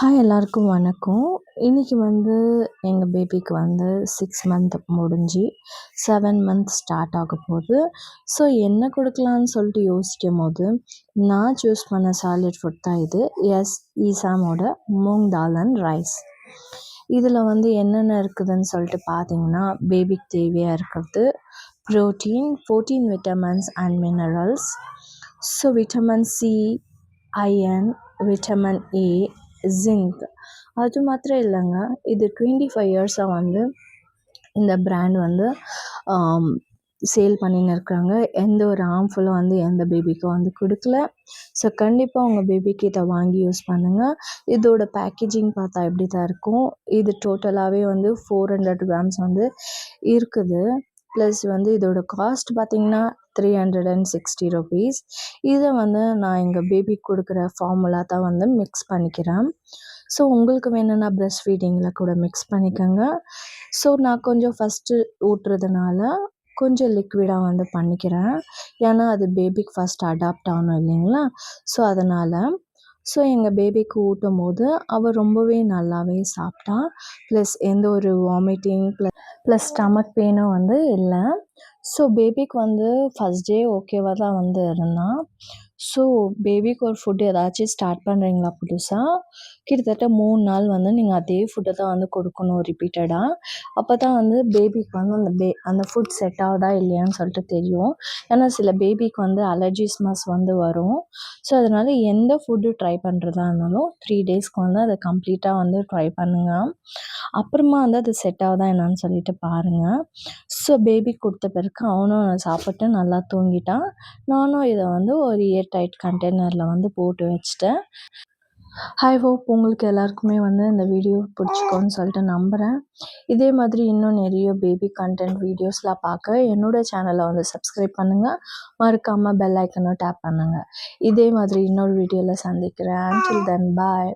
Hi எல்லாருக்கும் வணக்கம். இன்னைக்கு எங்கள் பேபிக்கு 6 மந்த் முடிஞ்சு 7 மந்த் ஸ்டார்ட் ஆக போகுது. ஸோ என்ன கொடுக்கலான்னு சொல்லிட்டு யோசிக்கும் போது நான் சூஸ் பண்ண சாலிட் ஃபுட் தான் இது. ஈசாமோட மூங் தால் அண்ட் ரைஸ். இதில் என்னென்ன இருக்குதுன்னு சொல்லிட்டு பார்த்தீங்கன்னா, பேபிக்கு தேவையாக இருக்கிறது protein, 14 vitamins and minerals. So vitamin C, iron, vitamin A, zinc. அது மாத்திரம் இல்லைங்க, இது 25 இயர்ஸாக இந்த பிராண்ட் சேல் பண்ணின்னு இருக்காங்க. எந்த ஒரு ஹார்ம்ஃபுல்லும் எந்த பேபிக்கும் கொடுக்கல. ஸோ கண்டிப்பாக உங்கள் பேபிக்கு இதை வாங்கி யூஸ் பண்ணுங்கள். இதோட பேக்கேஜிங் பார்த்தா இப்படி தான் இருக்கும். இது டோட்டலாகவே 400 கிராம்ஸ் இருக்குது. ப்ளஸ் இதோட காஸ்ட் பார்த்திங்கன்னா 360 rupees. இதை நான் எங்கள் பேபிக்கு கொடுக்குற ஃபார்முலா தான் மிக்ஸ் பண்ணிக்கிறேன். ஸோ உங்களுக்கு வேணும்னா ப்ரெஸ்ட் ஃபீடிங்கில் கூட மிக்ஸ் பண்ணிக்கோங்க. ஸோ நான் கொஞ்சம் ஃபஸ்ட்டு ஊட்டுறதுனால கொஞ்சம் லிக்விடாக பண்ணிக்கிறேன். ஏன்னா அது பேபிக்கு ஃபஸ்ட் அடாப்ட் ஆகணும் இல்லைங்களா. ஸோ அதனால் எங்கள் பேபிக்கு ஊட்டும் போது அவள் ரொம்பவே நல்லாவே சாப்பிட்டா. ப்ளஸ் எந்த ஒரு வாமிட்டிங் ப்ளஸ் ஸ்டமக் பெயினும் இல்லை. ஸோ பேபிக்கு ஃபஸ்ட் டே ஓகேவாக தான் இருந்தான். ஸோ பேபிக்கு ஒரு ஃபுட் ஏதாச்சும் ஸ்டார்ட் பண்ணுறீங்களா புதுசாக, கிட்டத்தட்ட 3 நாள் நீங்கள் அதே ஃபுட்டை தான் கொடுக்கணும் ரிப்பீட்டடாக. அப்போ தான் பேபிக்கு அந்த ஃபுட் செட் ஆகுதா இல்லையான்னு சொல்லிட்டு தெரியும். ஏன்னா சில பேபிக்கு அலர்ஜிஸ்மஸ் வரும். ஸோ அதனால் எந்த ஃபுட்டு ட்ரை பண்ணுறதா இருந்தாலும் 3 டேஸ்க்கு அதை கம்ப்ளீட்டாக ட்ரை பண்ணுங்கள். அப்புறமா அது செட் ஆகுதா என்னான்னு சொல்லிட்டு பாருங்கள். ஸோ பேபிக்கு கொடுத்த பிறகு அவனும் சாப்பிட்டு நல்லா தூங்கிட்டான். நானும் இதை ஒரு ஏர்டைட் கண்டெய்னரில் போட்டு வச்சுட்டேன். ஐ ஹோப் உங்களுக்கு எல்லாருக்குமே இந்த வீடியோ பிடிச்சிக்கோன்னு சொல்லிட்டு நம்புகிறேன். இதே மாதிரி இன்னும் நிறைய பேபி கண்டென்ட் வீடியோஸ்லாம் பார்க்க என்னோடய சேனலை சப்ஸ்கிரைப் பண்ணுங்கள். மறக்காமல் பெல் ஐக்கனும் டேப் பண்ணுங்கள். இதே மாதிரி இன்னொரு வீடியோவில் சந்திக்கிறேன். Until then, bye.